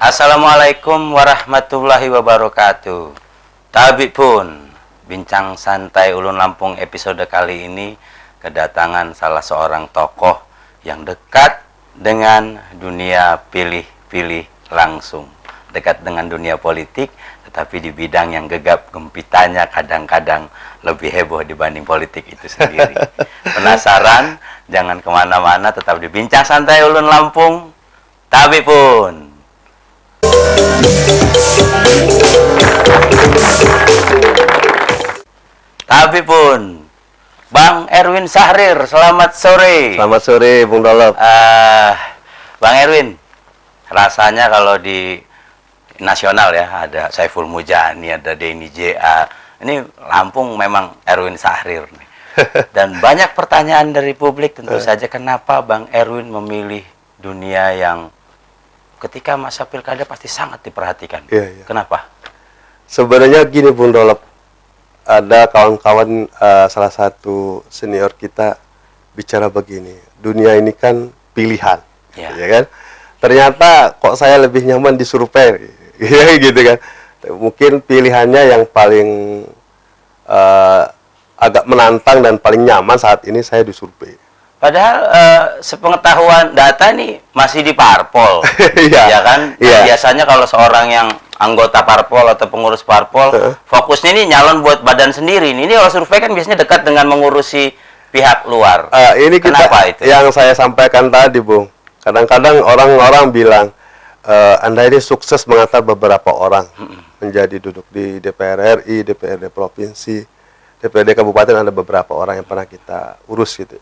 Assalamualaikum warahmatullahi wabarakatuh. Tabi pun, bincang santai Ulun Lampung episode kali ini kedatangan salah seorang tokoh yang dekat dengan dunia pilih-pilih langsung. Dekat dengan dunia politik, tetapi di bidang yang gegap gempitanya kadang-kadang lebih heboh dibanding politik itu sendiri. Penasaran? Jangan kemana-mana, tetap di bincang santai Ulun Lampung. Tabi pun. Tapi pun, Bang Erwin Sahrir, selamat sore. Selamat sore, Bung Dolop. Bang Erwin, rasanya kalau di nasional ya, ada Saiful Mujani, ada Denny J.A. Ini Lampung memang Erwin Sahrir nih. Dan banyak pertanyaan dari publik tentu saja, kenapa Bang Erwin memilih dunia yang ketika masa pilkada pasti sangat diperhatikan. Iya. Kenapa? Sebenarnya gini, Bung Dolop. Ada kawan-kawan salah satu senior kita bicara begini. Dunia ini kan pilihan, ya kan? Ternyata kok saya lebih nyaman di survei, gitu kan? Mungkin pilihannya yang paling agak menantang dan paling nyaman saat ini saya di survei. Padahal sepengetahuan data nih masih di parpol, ya kan? Iya. Biasanya kalau seorang yang anggota parpol atau pengurus parpol, fokusnya ini nyalon buat badan sendiri. Ini kalau survei kan biasanya dekat dengan mengurusi pihak luar. Ini kenapa itu? Yang saya sampaikan tadi, Bung. Kadang-kadang orang-orang bilang, Anda ini sukses mengantar beberapa orang menjadi duduk di DPR RI, DPRD provinsi, DPRD kabupaten, ada beberapa orang yang pernah kita urus gitu.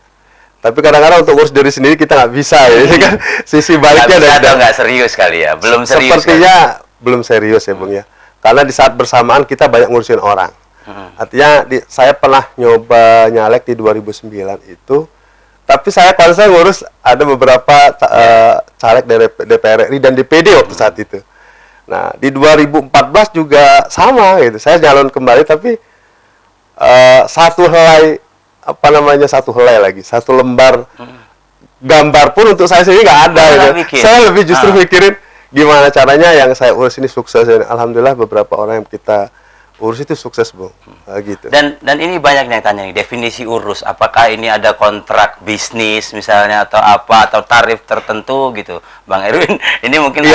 Tapi kadang-kadang untuk urus diri sendiri kita nggak bisa, ya kan? Sisi baliknya nggak serius kali ya, belum serius. Sepertinya belum serius ya, Bung ya. Karena di saat bersamaan kita banyak ngurusin orang. Artinya saya pernah nyoba nyalek di 2009 itu, tapi kalau saya ngurus ada beberapa caleg dari DPR RI dan DPD waktu saat itu. Nah, di 2014 juga sama gitu. Saya nyalon kembali tapi satu lembar gambar pun untuk saya sendiri nggak ada. Gitu. Saya lebih justru mikirin gimana caranya yang saya urus ini sukses. Alhamdulillah beberapa orang yang kita urus itu sukses, Bung. Gitu. Dan ini banyak yang tanya nih, definisi urus, apakah ini ada kontrak bisnis misalnya atau apa, atau tarif tertentu gitu, Bang Erwin? Ini mungkin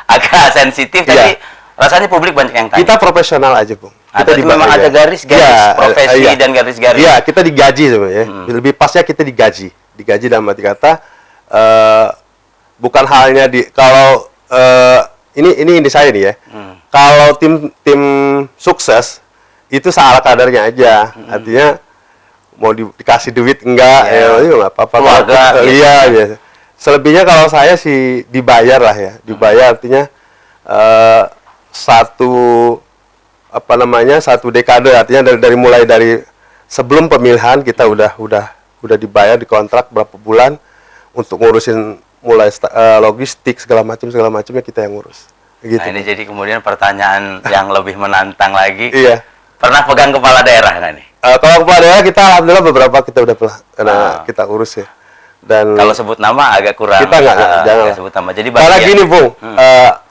agak sensitif, tapi rasanya publik banyak yang tanya. Kita profesional aja, Bung. Memang ada garis-garis profesi dan garis-garis. Iya, kita digaji sebenarnya. Lebih pasnya kita digaji. Digaji dalam arti kata bukan halnya kalau ini saya nih ya. Kalau tim sukses itu seala kadarnya aja. Artinya mau dikasih duit enggak, enggak apa-apa. Iya. Selebihnya kalau saya sih dibayar lah ya. Dibayar artinya satu dekade, artinya mulai dari sebelum pemilihan kita udah dibayar, dikontrak berapa bulan untuk ngurusin mulai logistik segala macamnya kita yang ngurus. Gitu. Nah, ini jadi kemudian pertanyaan yang lebih menantang lagi. Iya. Pernah pegang kepala daerah nggak nih? Kalau kepala daerah kita alhamdulillah beberapa kita udah pernah karena kita urus ya. Dan kalau sebut nama agak kurang. Kita jangan sebut nama. Jadi karena gini, Bung,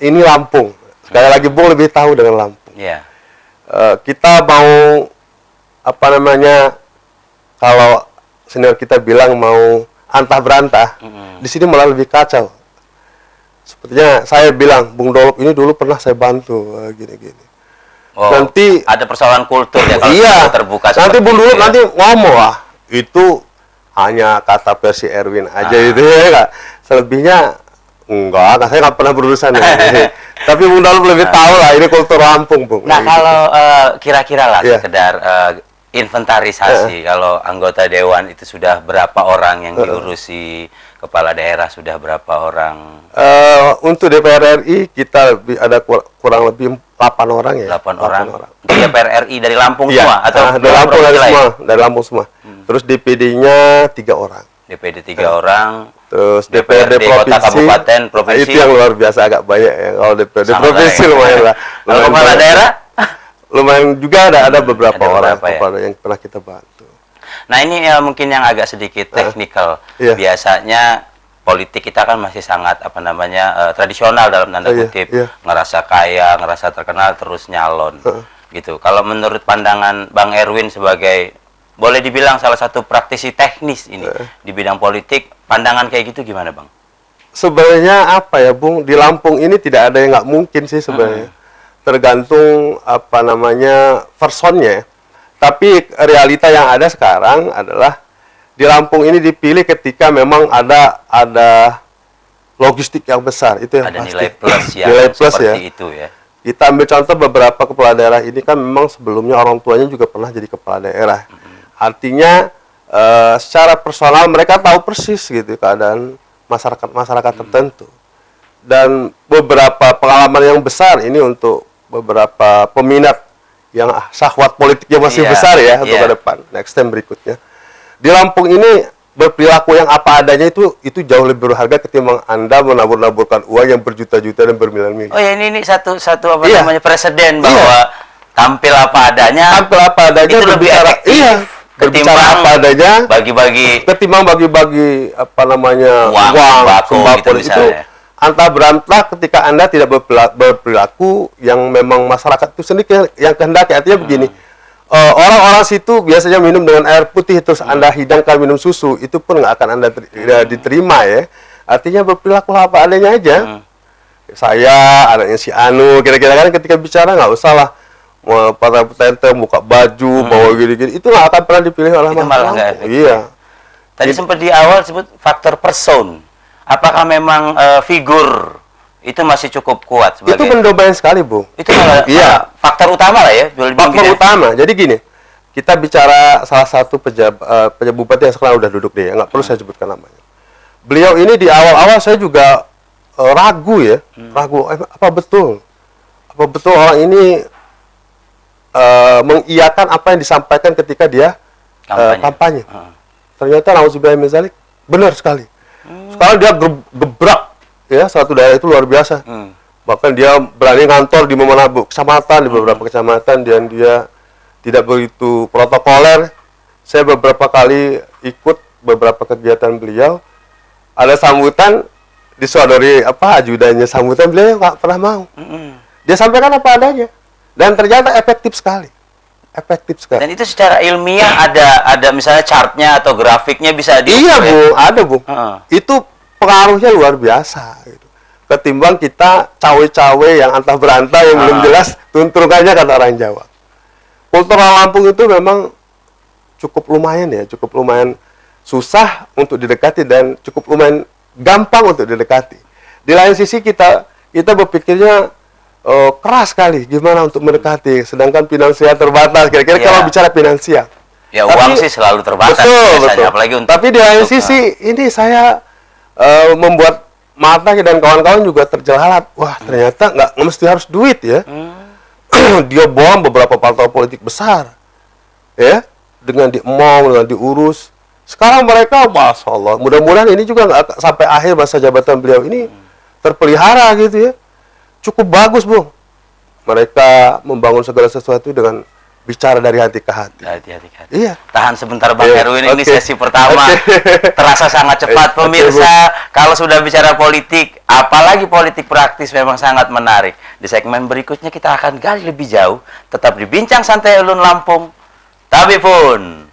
ini Lampung. Sekali lagi Bung lebih tahu dengan Lampung. Iya. Kita mau kalau senior kita bilang mau antah berantah, di sini malah lebih kacau. Sepertinya saya bilang, Bung Dolop ini dulu pernah saya bantu gini-gini. Nanti ada persoalan kultur ya kalau terbuka. Nanti Bung Dolop nanti ngomong itu hanya kata versi Erwin aja itu ya. Selebihnya enggak, saya nggak pernah berurusan ya. Tapi Bung Dolop lebih tahu lah ini kultur Lampung, Bung. Nah, kalau kira-kira lah sekedar inventarisasi, kalau anggota dewan itu sudah berapa orang yang diurusi, kepala daerah sudah berapa orang? Untuk DPR RI kita ada kurang lebih 8 orang ya. 8 orang. Untuk DPR RI dari Lampung semua atau dari Lampung dari Lampung semua. Terus DPD-nya 3 orang. DPD 3 orang. Terus DPRD kota, kabupaten, provinsi. Itu yang luar biasa agak banyak ya. Kalau DPRD provinsi lumayan lah. Kalau kepala daerah lumayan juga ada beberapa orang yang pernah kita bantu. Nah, ini mungkin yang agak sedikit teknikal. Biasanya politik kita kan masih sangat tradisional dalam tanda kutip, ngerasa kaya, ngerasa terkenal terus nyalon, gitu. Kalau menurut pandangan Bang Erwin sebagai boleh dibilang salah satu praktisi teknis ini di bidang politik, pandangan kayak gitu gimana, Bang? Sebenarnya apa ya, Bung, di Lampung ini tidak ada yang nggak mungkin sih sebenarnya. Tergantung personnya. Tapi realita yang ada sekarang adalah di Lampung ini dipilih ketika memang ada logistik yang besar, itu yang ada pasti. Nilai plus yang nilai plus seperti ya. itu ya. Kita ambil contoh beberapa kepala daerah ini kan memang sebelumnya orang tuanya juga pernah jadi kepala daerah. Artinya secara personal mereka tahu persis gitu keadaan masyarakat tertentu. Dan beberapa pengalaman yang besar ini untuk beberapa peminat yang syahwat politiknya masih besar ya untuk ke depan, next time berikutnya. Di Lampung ini berperilaku yang apa adanya itu jauh lebih berharga ketimbang Anda menabur-naburkan uang yang berjuta-juta dan bermilion-milion. Oh ya, ini satu presiden bahwa tampil apa adanya itu lebih efektif berbicara apa adanya, ketimbang bagi-bagi uang sembako itu antara berantah ketika Anda tidak berperilaku yang memang masyarakat itu sendiri yang kehendaki. Artinya begini, orang-orang situ biasanya minum dengan air putih, terus Anda hidangkan minum susu, itu pun nggak akan Anda diterima ya. Artinya berperilaku apa adanya aja. Saya, anaknya si Anu, kira-kira kan ketika bicara nggak usah lah pada tenteng buka baju, bawa gini-gini, itu nggak akan pernah dipilih oleh masyarakat. Iya. Tadi sempat di awal sebut faktor person. Apakah memang figur itu masih cukup kuat sebagai... Itu mendomain sekali, Bung. Itu faktor utama lah ya. Faktor utama. Jadi gini, kita bicara salah satu pejabat bupati yang sekarang udah duduk deh, nggak perlu saya sebutkan namanya. Beliau ini di awal-awal saya juga ragu ya, apa betul orang ini mengiyakan apa yang disampaikan ketika dia kampanye. Ternyata nauzubillah min dzalik, benar sekali. Sekarang dia gebrak ya satu daerah itu luar biasa. Bahkan dia berani kantor di kecamatan, di beberapa kecamatan, dan dia tidak begitu protokoler. Saya beberapa kali ikut beberapa kegiatan beliau, ada sambutan disodori ajudannya sambutan, beliau nggak pernah mau. Dia sampaikan apa adanya, dan ternyata efektif sekali. Dan itu secara ilmiah ada misalnya chartnya atau grafiknya bisa diukur. Iya, Bung, ada, Bung. Itu pengaruhnya luar biasa gitu. Ketimbang kita cawe-cawe yang antah berantah yang belum jelas tunturkannya, kata orang Jawa. Kultural Lampung itu memang cukup lumayan susah untuk didekati dan cukup lumayan gampang untuk didekati. Di lain sisi kita berpikirnya keras sekali gimana untuk mendekati, sedangkan finansial terbatas. Kira-kira kalau bicara finansial, ya uang sih selalu terbatas betul. Apalagi untuk, tapi di lain sisi ini saya membuat mata dan kawan-kawan juga terjelalat. Wah, ternyata nggak mesti harus duit ya. Dia bom beberapa partai politik besar ya, dengan diurus. Sekarang mereka, masya Allah, mudah-mudahan ini juga nggak sampai akhir masa jabatan beliau ini terpelihara gitu ya. Cukup bagus, Bung. Mereka membangun segala sesuatu dengan bicara dari hati ke hati. Iya. Tahan sebentar, Bang Erwin. Ini sesi pertama. Terasa sangat cepat, pemirsa. Kalau sudah bicara politik, apalagi politik praktis, memang sangat menarik. Di segmen berikutnya kita akan gali lebih jauh. Tetap di Bincang Santai Ulun Lampung. Tapi pun.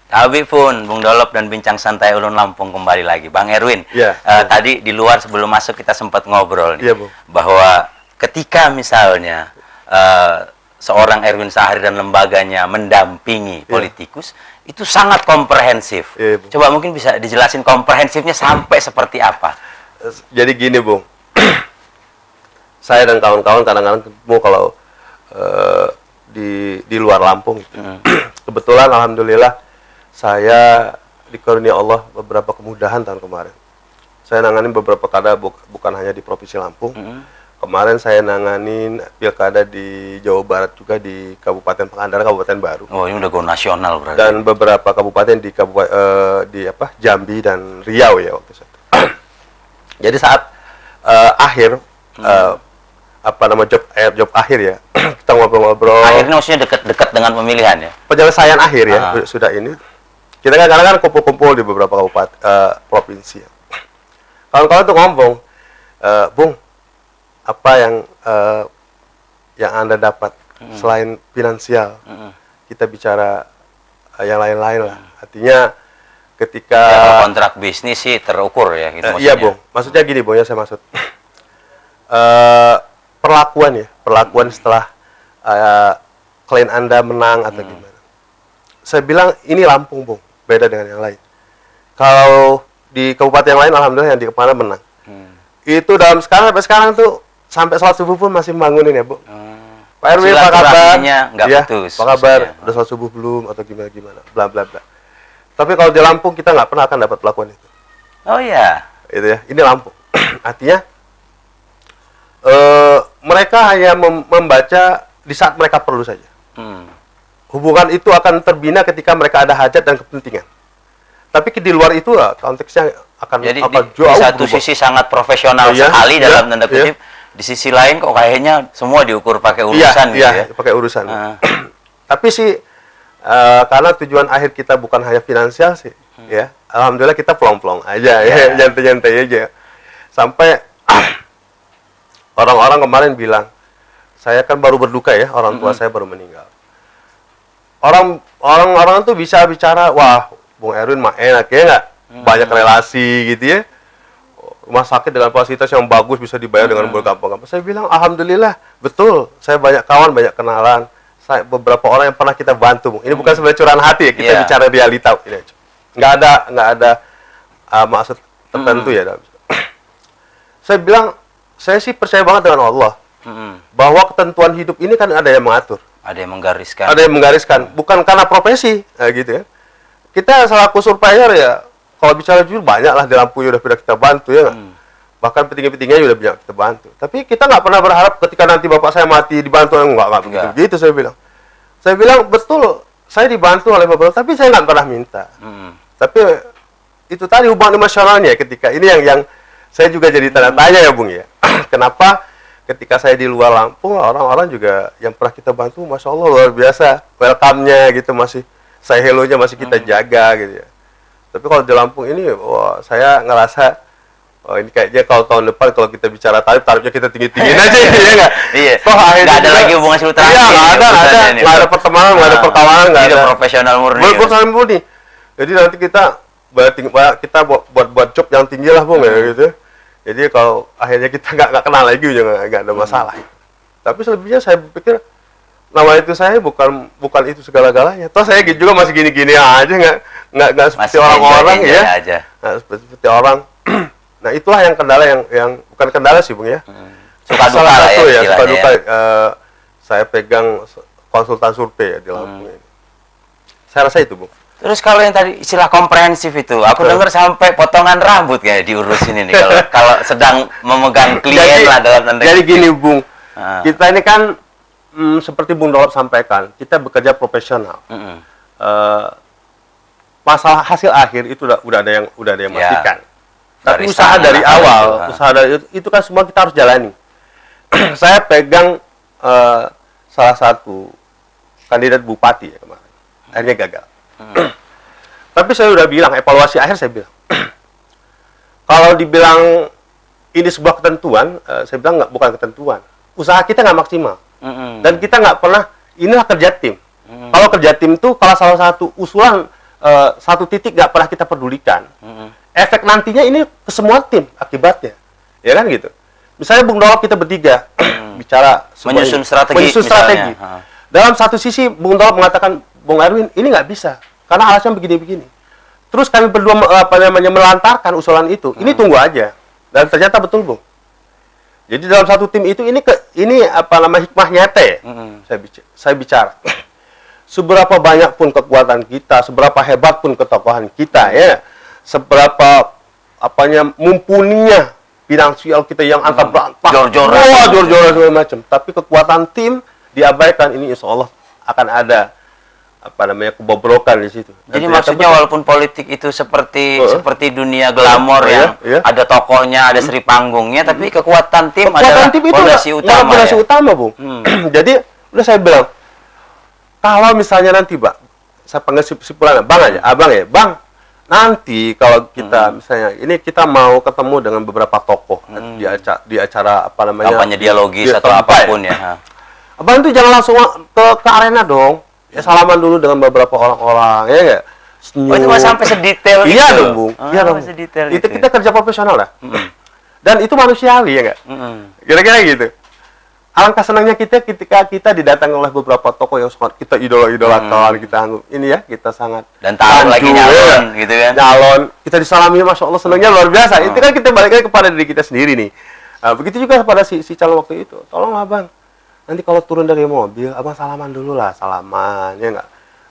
Tapi pun, Bung Dolop dan Bincang Santai Ulun Lampung kembali lagi. Bang Erwin, tadi di luar sebelum masuk kita sempat ngobrol nih, bahwa ketika misalnya seorang Erwin Sahri dan lembaganya mendampingi politikus, itu sangat komprehensif. Coba mungkin bisa dijelasin komprehensifnya sampai seperti apa? Jadi gini, Bung. Saya dan kawan-kawan kadang-kadang ketemu kalau di luar Lampung. Kebetulan, alhamdulillah, saya dikarunia Allah beberapa kemudahan tahun kemarin. Saya nanganin beberapa pilkada bukan hanya di Provinsi Lampung. Kemarin saya nanganin pilkada di Jawa Barat juga, di Kabupaten Pangandaran, Kabupaten Baru. Oh, ini udah go nasional berarti. Dan beberapa kabupaten di Jambi dan Riau ya waktu itu. Jadi saat akhir job akhir ya. Kita ngobrol-ngobrol. Akhirnya maksudnya dekat-dekat dengan pemilihan ya? Penyelesaian akhir ya, sudah ini. Kita kan kadang-kadang kumpul-kumpul di beberapa kabupaten provinsi. Kawan-kawan tuh ngomong, Bung, apa yang Anda dapat selain finansial? Kita bicara yang lain-lain lah. Artinya ketika kontrak bisnis sih terukur ya gitu maksudnya. Iya, Bung. Maksudnya gini, Bung, ya saya maksud. Perlakuan setelah klien Anda menang atau gimana. Saya bilang ini Lampung, Bung, beda dengan yang lain. Kalau di kabupaten yang lain alhamdulillah yang di kepala menang. Itu dalam sampai sekarang tuh sampai sholat subuh pun masih bangunin ya, Bung. Pak RW, apa kabar? Ya, apa kabar? Udah sholat subuh belum atau gimana? Bla bla bla. Tapi kalau di Lampung kita nggak pernah akan dapat perlakuan itu. Oh iya. Itu ya. Ini Lampung. Artinya mereka hanya membaca di saat mereka perlu saja. Hubungan itu akan terbina ketika mereka ada hajat dan kepentingan. Tapi di luar itu konteksnya akan jadi jauh. Di satu sisi sangat profesional sekali dalam tanda kutip. Di sisi lain kok kayaknya semua diukur pakai urusan gitu ya. Pakai urusan. Tapi sih karena tujuan akhir kita bukan hanya finansial sih, ya. Alhamdulillah kita pelong-pelong aja ya, nyantai-nyantai aja. Sampai orang-orang kemarin bilang, saya kan baru berduka ya, orang tua saya baru meninggal. Orang-orang tuh bisa bicara, wah, Bung Erwin mah enak ya nggak? Banyak relasi gitu ya. Rumah sakit dengan fasilitas yang bagus bisa dibayar dengan bergampang-gampang. Saya bilang, alhamdulillah, betul. Saya banyak kawan, banyak kenalan. Beberapa orang yang pernah kita bantu. Ini bukan sebenarnya curahan hati ya, kita bicara realita. Nggak ada maksud tertentu ya. Saya bilang, saya sih percaya banget dengan Allah. Bahwa ketentuan hidup ini kan ada yang mengatur. Ada yang menggariskan. Ada yang menggariskan. Bukan karena profesi. Nah, gitu ya. Kita selaku surveyor ya, kalau bicara jujur banyak lah di Lampung udah kita bantu ya. Bahkan petinggi-petingginya udah banyak kita bantu. Tapi kita nggak pernah berharap ketika nanti bapak saya mati dibantu. Nggak begitu saya bilang. Saya bilang betul, saya dibantu oleh bapak, tapi saya nggak pernah minta. Tapi itu tadi hubungan emosionalnya ketika ini yang saya juga jadi tanda tanya ya, Bung ya. Kenapa ketika saya di luar Lampung, orang-orang juga yang pernah kita bantu, Masya Allah luar biasa, welcome-nya gitu, masih saya hello-nya masih kita jaga gitu ya. Tapi kalau di Lampung ini, wah, saya ngerasa, oh ini kayaknya kalau tahun depan kalau kita bicara tarifnya kita tinggi-tinggiin aja ya nggak? Iya. Toh akhirnya nggak ada lagi hubungan silaturahmi. Iya, nggak ada pertemanan, nggak ada perkawanan, nggak ada. Profesional murni. Profesional murni. Jadi nanti kita buat job yang tinggi lah, Bung ya gitu. Jadi kalau akhirnya kita nggak kenal lagi juga nggak ada masalah. Tapi selebihnya saya pikir nama itu saya bukan itu segala-galanya. Toh saya juga masih gini-gini aja, nggak seperti orang-orang ya. Nggak seperti orang. Nah itulah yang kendala yang bukan kendala sih, Bung ya. Suka duka salah satu ya, suka duka. Saya pegang konsultan survei ya di Lampung ini. Saya rasa itu, Bung. Terus kalau yang tadi istilah komprehensif itu, aku dengar sampai potongan rambut kayak diurusin ini kalau sedang memegang klien lah dalam tanda. Jadi gini, Bung. Kita ini kan seperti Bung Dolop sampaikan, kita bekerja profesional. Masalah hasil akhir itu udah ada yang memastikan. Tapi usaha dari awal, usaha dari itu kan semua kita harus jalani. Saya pegang salah satu kandidat bupati ya kemarin, akhirnya gagal. Tapi saya udah bilang, evaluasi akhir saya bilang, kalau dibilang ini sebuah ketentuan, saya bilang bukan ketentuan. Usaha kita nggak maksimal, dan kita nggak pernah. Inilah kerja tim. Kalau kerja tim tuh, kalau salah satu usulan satu titik nggak pernah kita pedulikan, efek nantinya ini ke semua tim akibatnya, ya kan gitu. Misalnya Bung Dolop kita bertiga bicara menyusun strategi. Dalam satu sisi Bung Dolop mengatakan, Bung Erwin ini nggak bisa karena alasan begini-begini. Terus kami berdua melantarkan usulan itu. Ini tunggu aja. Dan ternyata betul, Bung. Jadi dalam satu tim itu ini hikmah nyata ya. Saya bicara. Seberapa banyak pun kekuatan kita, seberapa hebat pun ketokohan kita ya, seberapa mumpuninya finansial kita yang angka berantak, jor-joran segala macam. Tapi kekuatan tim diabaikan, ini insya Allah akan ada kebobrokan di situ. Jadi maksudnya walaupun politik itu seperti dunia glamor yang ada tokohnya, ada seri panggungnya, tapi kekuatan tim adalah fondasi utama. Fondasi utama, Bung. Jadi udah saya bilang, kalau misalnya nanti, Bang, saya panggil simpulan, Bang aja, Abang ya, Bang, nanti kalau kita misalnya ini kita mau ketemu dengan beberapa tokoh di acara kampanye dialogis atau apapun ya. Abang tuh jangan langsung ke arena dong. Ya salaman dulu dengan beberapa orang-orang, ya nggak? Oh, itu nggak sampai sedetail itu? Iya dong, Bung. Iya dong. Itu kita kerja profesional lah. Dan itu manusiawi, ya nggak? Kira-kira gitu. Alangkah senangnya kita ketika kita didatangi oleh beberapa tokoh yang sangat kita idolakan, kita anggap ini ya, kita sangat dan tahu lagi nyalon, gitu kan? Nyalon, kita disalami, masya Allah, senangnya luar biasa. Itu kan kita balik lagi kepada diri kita sendiri nih. Begitu juga kepada si calon waktu itu. Tolonglah, Bang. Nanti kalau turun dari mobil, Abang salaman dulu lah, salaman, ya nggak?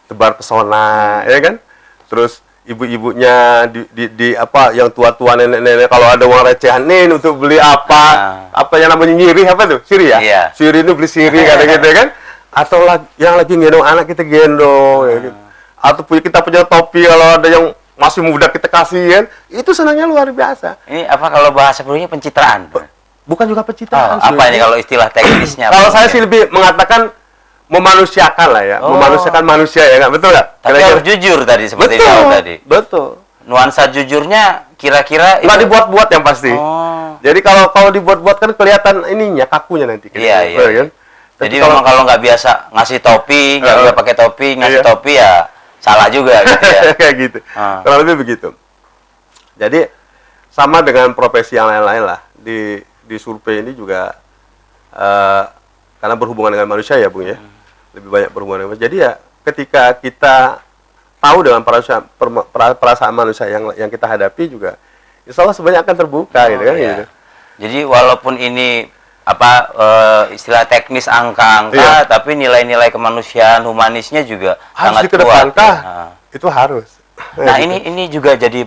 Tebar pesona, ya kan? Terus ibu-ibunya di apa yang tua-tua nenek-nenek kalau ada uang recehan nih untuk beli apa yang namanya nyiri apa tuh? Siri ya? Iya. Siri itu beli siri kadang gitu kan? Atau yang lagi gendong anak kita gendong, ya gitu. Atau kita punya topi kalau ada yang masih muda kita kasih kan? Itu senangnya luar biasa. Ini apa kalau bahasa perlunya pencitraan? Bukan juga pencitraan. Apa ini kalau istilah teknisnya? Kalau saya sih lebih mengatakan memanusiakan lah ya, memanusiakan manusia ya, nggak betul nggak? Tapi harus jujur tadi seperti tahu tadi. Betul. Nuansa jujurnya kira-kira nggak dibuat-buat yang pasti. Jadi kalau dibuat-buat kan kelihatan ininya kakunya nanti. Iya. Kan? Jadi memang kalau nggak biasa ngasih topi, nggak bisa pakai topi, ngasih topi ya salah juga gitu ya. Kayak gitu. Kurang lebih begitu. Jadi sama dengan profesi yang lain-lain lah di survei ini juga karena berhubungan dengan manusia ya, Bung ya. Lebih banyak berhubungan dengan manusia. Jadi ya ketika kita tahu dengan perasaan manusia yang kita hadapi juga, insya Allah sebenarnya akan terbuka gitu kan. Gitu. Jadi walaupun ini istilah teknis angka-angka, tapi nilai-nilai kemanusiaan humanisnya juga harus sangat dikedepankan. kuat. Itu harus. Nah ini juga jadi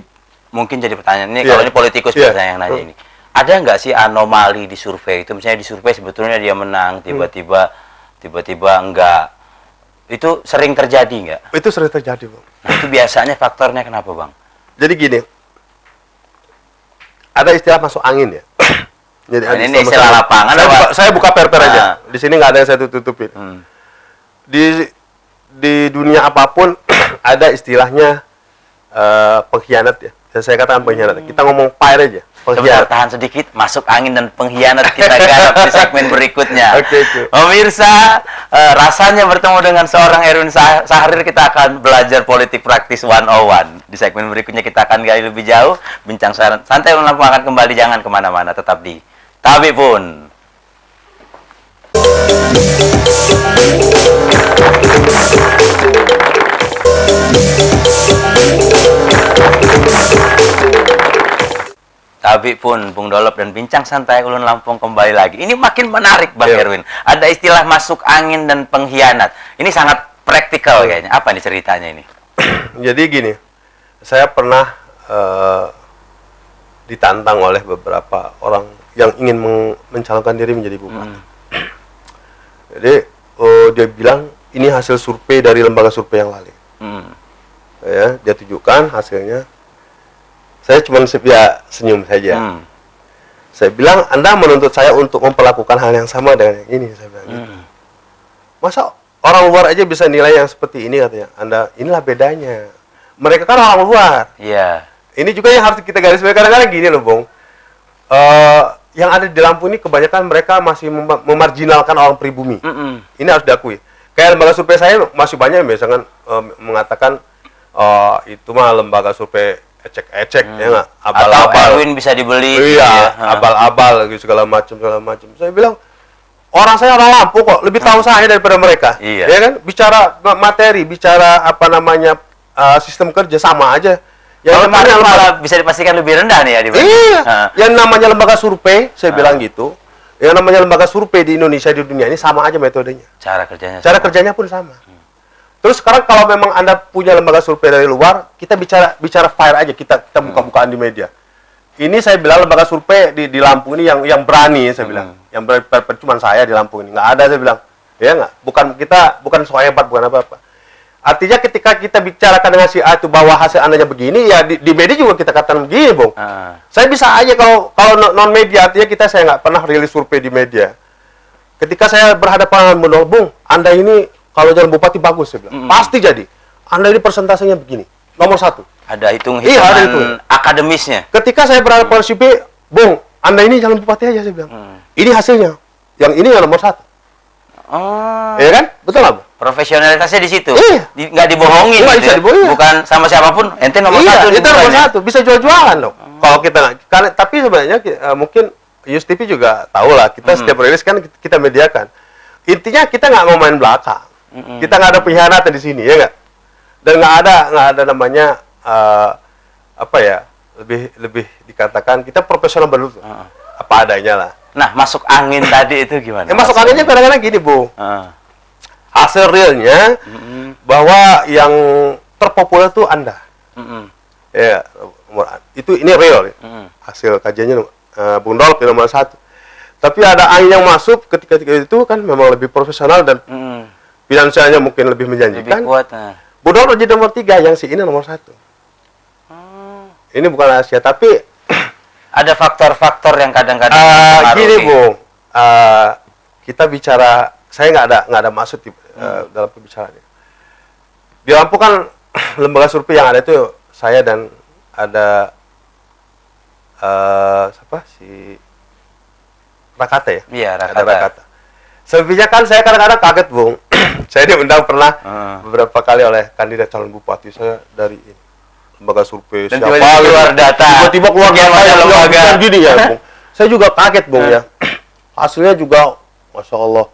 mungkin jadi pertanyaan ini kalau ini politikus biasanya yang nanya ini. Ada nggak sih anomali di survei itu? Misalnya di survei sebetulnya dia menang, tiba-tiba enggak. Itu sering terjadi nggak? Itu sering terjadi, Bang. Nah, itu biasanya faktornya kenapa, Bang? Jadi gini, ada istilah masuk angin ya. Jadi ini istilah lapangan. Saya buka per-per aja. Di sini nggak ada yang saya tutupin. Di dunia apapun ada istilahnya pengkhianat ya. Saya katakan pengkhianat. Kita ngomong fire aja. Sebentar, tahan sedikit, masuk angin dan pengkhianat kita garap di segmen berikutnya. Pemirsa, rasanya bertemu dengan seorang Erwin Sahrir, kita akan belajar politik praktis 101. Di segmen berikutnya kita akan gali lebih jauh, bincang santai Lampung akan kembali, jangan kemana-mana, tetap di Tabi Pun. Tabi Pun, Bung Dolop dan Bincang Santai Ulun Lampung kembali lagi. Ini makin menarik, Bang Erwin. Ada istilah masuk angin dan pengkhianat. Ini sangat praktikal kayaknya. Apa nih ceritanya ini? Jadi gini, saya pernah ditantang oleh beberapa orang yang ingin mencalonkan diri menjadi bupati. Jadi dia bilang ini hasil survei dari lembaga survei yang lain. Ya, dia tunjukkan hasilnya. Saya cuma senyum saja. Saya bilang, Anda menuntut saya untuk memperlakukan hal yang sama dengan yang ini. Saya bilang gitu. Masa orang luar aja bisa nilai yang seperti ini, katanya. Anda, inilah bedanya. Mereka kan orang luar. Iya. Ini juga yang harus kita garis bawahi. Kadang-kadang gini loh, Bung. Yang ada di Lampung ini kebanyakan mereka masih memarginalkan orang pribumi. Ini harus diakui. Kayak lembaga survei saya masih banyak misalkan mengatakan itu mah lembaga survei ecek-ecek ya nggak, abal-abal. Erwin bisa dibeli. Iya, abal-abal gitu segala macam. Saya bilang orang saya orang Lampung kok lebih tahu saya daripada mereka. Iya. Ya kan? Bicara materi, bicara apa namanya sistem kerja sama aja. Yang kemarin malah bisa dipastikan lebih rendah nih ya di Iya. Yang namanya lembaga survei, saya bilang gitu. Yang namanya lembaga survei di Indonesia, di dunia ini sama aja metodenya. Cara kerjanya. Cara kerjanya pun sama. Terus sekarang kalau memang Anda punya lembaga survei dari luar, kita bicara fire aja, kita buka-bukaan di media. Ini saya bilang lembaga survei di Lampung ini yang berani, saya bilang. Yang berani, cuma saya di Lampung ini. Nggak ada, saya bilang. Ya nggak? Bukan soal hebat, bukan apa-apa. Artinya ketika kita bicarakan dengan si A itu bahwa hasil Andanya begini, ya di media juga kita katakan begini, Bung. Saya bisa aja kalau non media, artinya saya nggak pernah rilis survei di media. Ketika saya berhadapan dengan Bung, Anda ini kalau jalan bupati bagus, saya bilang. Pasti jadi. Anda ini persentasenya begini, nomor 1. Ada hitungan akademisnya. Ketika saya berhadapan dengan si B, Bung, Anda ini jalan bupati aja, saya bilang. Ini hasilnya. Yang ini yang nomor 1. Iya kan? Betul nggak, Bung? Profesionalitasnya di situ. Iya. Nggak dibohongin. Nggak bisa dibohongin. Bukan sama siapapun. Ente nomor 1. Itu nomor 1. Bisa jual-jualan loh. Kalau kita nggak, tapi sebenarnya mungkin Yus TV juga tahu lah. Kita setiap rilis kan kita mediakan. Intinya kita nggak mau main belakang. Kita nggak ada pengkhianatan di sini, ya nggak? Dan nggak ada namanya apa ya? Lebih dikatakan kita profesional betul. Apa adanya lah. Nah, masuk angin tadi itu gimana? Masuk anginnya kadang-kadang gini, Bu. Hasil realnya bahwa yang terpopuler itu Anda. Ya, ini real. Hasil kajiannya Bung Dolp nomor 1. Tapi ada angin yang masuk ketika itu kan memang lebih profesional dan finansialnya mungkin lebih menjanjikan. Lebih kuat. Bung Dolp jadi nomor 3, yang si ini nomor 1. Ini bukan rahasia, tapi ada faktor-faktor yang kadang-kadang gini, Bung. Kita bicara, saya nggak ada maksud dalam pembicaraannya. Di Lampung kan lembaga survei yang ada itu saya dan ada siapa si Rakata ya? Iya, Ada Rakata. Sebenarnya kan saya kadang-kadang kaget, Bung. Saya diundang pernah beberapa kali oleh kandidat calon bupati saya dari ini. Lembaga survei dan tiba-tiba keluar data. Tiba-tiba keluar data lembaga gini ya, Bung. Saya juga kaget, Bung ya. Hasilnya juga Masya Allah.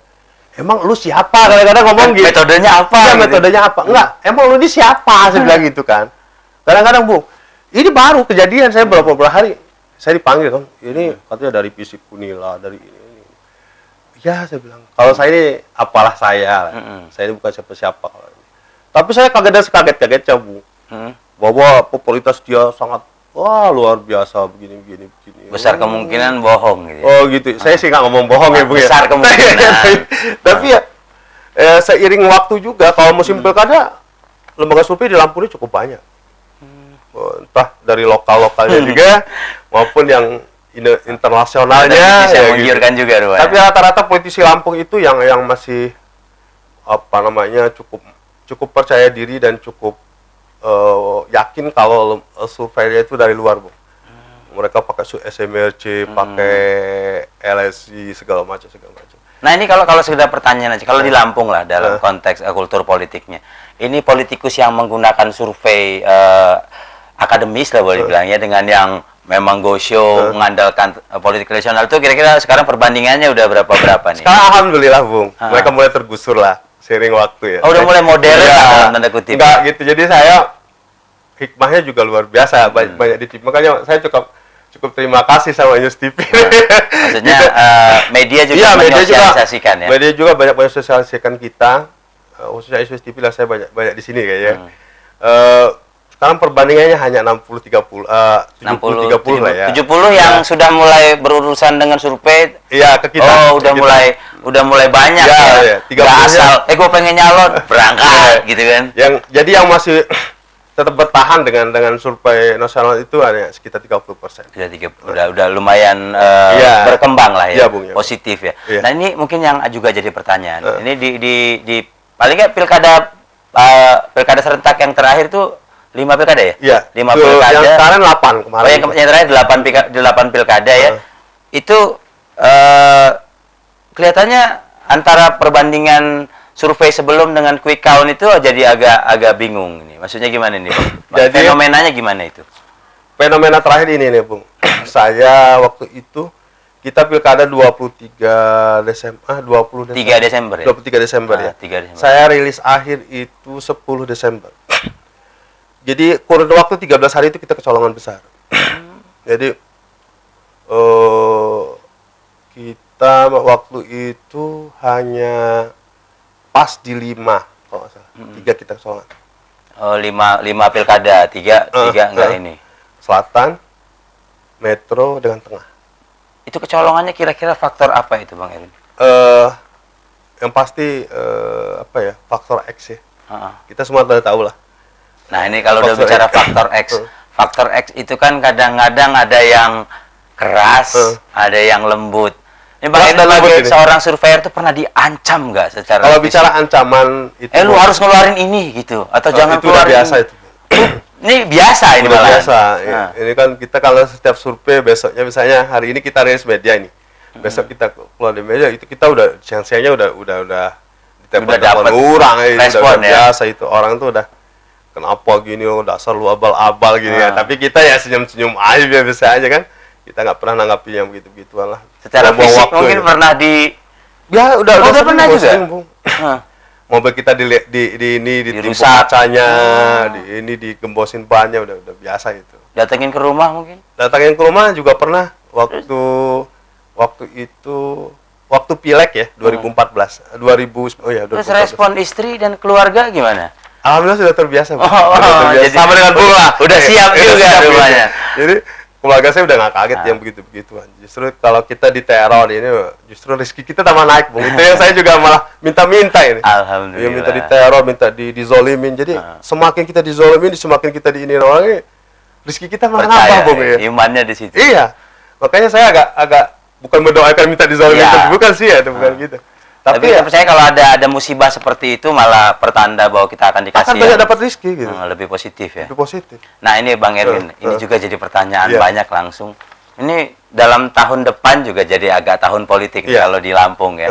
Emang lu siapa? Kadang-kadang ngomong gitu. Metodenya apa? Ya, gitu. metodenya apa? Enggak, emang lu ini siapa? Saya bilang gitu kan. Kadang-kadang, Bung, ini baru kejadian saya beberapa hari. Saya dipanggil kan. Ini katanya dari Fisip Unila, dari ini. Ya, saya bilang. Kalau saya ini apalah saya. Saya ini bukan siapa-siapa kalau ini. Tapi saya kaget-kagetnya, Bung. Bahwa popularitas dia sangat luar biasa begini. Besar kemungkinan bohong gitu. Oh gitu. Saya sih nggak ngomong bohong ya, Bu. Besar kemungkinan. Tapi ya seiring waktu juga kalau musim pilkada lembaga survei di Lampung ini cukup banyak. Entah dari lokalnya juga maupun yang internasionalnya bisa ya, menggiurkan gitu. juga rupanya. Tapi rata-rata politisi Lampung itu yang masih cukup percaya diri dan cukup yakin kalau surveinya itu dari luar, Bu. Mereka pakai SMRC, pakai LSI segala macam. Nah, ini kalau sekedar pertanyaan aja, kalau di Lampung lah dalam konteks kultur politiknya, ini politikus yang menggunakan survei akademis lah boleh dibilang ya, dengan yang memang go show mengandalkan politik relasional itu kira-kira sekarang perbandingannya udah berapa nih? Sekarang alhamdulillah, Bung. Mereka mulai tergusur lah seiring waktu ya. Oh, udah mulai modern dalam tanda kutip. Enggak gitu. Jadi saya hikmahnya juga luar biasa, banyak di TV. Makanya saya cukup terima kasih sama Yus TV. Maksudnya media juga menyosialisasikan ya. Media juga banyak menyosialisasikan kita, khususnya Yus TV lah, saya banyak di sini kayaknya. Sekarang perbandingannya hanya 60-30, 70-30 lah ya. 70 yang sudah mulai berurusan dengan survei. Iya, ke kita. Oh, udah mulai banyak ya. Gak asal, gue pengen nyalon, berangkat gitu kan. Jadi yang masih tetap bertahan dengan survei nasional itu hanya sekitar 30%. Udah lumayan berkembang lah ya, Bung, positif ya. Nah, ini mungkin yang juga jadi pertanyaan. Ini di paling nggak pilkada serentak yang terakhir tuh 5 pilkada ya? Iya. 5 pilkada. Yang kemarin 8 kemarin. Yang terakhir 8 pilkada ya. Itu kelihatannya antara perbandingan survei sebelum dengan quick count itu jadi agak bingung nih. Maksudnya gimana nih, Bang? Jadi fenomenanya gimana itu? Fenomena terakhir ini nih, Bung. Saya waktu itu kita pilkada 23 Desember, 20 Desember. 3 Desember ya? 23 Desember ya. 3 Desember. Saya rilis akhir itu 10 Desember. Jadi kurun waktu 13 hari itu kita kecolongan besar. Jadi kita waktu itu hanya pas di 5 kalau nggak salah. 3 kita kecolongan. Oh, 5 pilkada, 3 enggak ini. Selatan, Metro dengan Tengah. Itu kecolongannya kira-kira faktor apa itu, Bang Erwin? Yang pasti faktor X ya. Kita semua tahu lah. Nah, ini kalau udah Faktor bicara X. faktor X itu kan kadang-kadang ada yang keras, ada yang lembut. Ini Bang Keras dan Erwin lembut sebagai ini. seorang surveyor itu pernah diancam nggak secara Kalau fisik? bicara ancaman itu, lu harus ngeluarin ini gitu, atau jangan itu udah keluarin biasa ini. itu. Ini biasa ini Udah malah. biasa. Nah. Ini kan kita kalau setiap survei besoknya misalnya hari ini kita rilis media ini, besok kita keluar di media itu kita udah chance-nya udah Udah ditelepon dapet orang respon, udah ya. biasa itu orang tuh udah kenapa gini, oh dasar lu abal-abal gini ya. Tapi kita ya senyum-senyum aja biasa aja kan. Kita nggak pernah nanggapi yang begitu-begituan lah. Secara Buang fisik waktu mungkin ya. pernah di Ya udah udah sering, pernah Bung, juga? sering, Bung. Hah. Mobil kita di ini ditimpuk Dirusak. kacanya, ini digembosin bannya udah biasa itu. datengin ke rumah mungkin. Datangin ke rumah juga pernah waktu pileg ya 2014 oh ya Terus 2014. respon istri dan keluarga gimana? Alhamdulillah sudah terbiasa, Bu. Oh, Sudah terbiasa. jadi Sama dengan Bung lah. udah siap juga siap rupanya. gitu. Jadi keluarga saya udah nggak kaget yang begitu-begituan. Justru kalau kita diteror ini, justru rezeki kita tambah naik, Bung. Itu yang saya juga malah minta-minta ini. Alhamdulillah. Ya, minta diteror, minta dizolimin. Jadi semakin kita dizolimin, semakin kita diinin orang, rezeki kita malah nambah, Percaya, Bung. Ya. imannya di situ. Iya. Makanya saya agak bukan mendoakan minta dizolimin, Iya. bukan sih ya, itu bukan gitu. Tapi Tapi ya, kita percaya kalau ada musibah seperti itu malah pertanda bahwa kita akan dikasih akan banyak dapat rezeki gitu. lebih positif ya. Lebih positif. Nah ini Bang Erwin, ini juga jadi pertanyaan Iya. banyak langsung. Ini dalam tahun depan juga jadi agak tahun politik nih Iya. kalau di Lampung ya.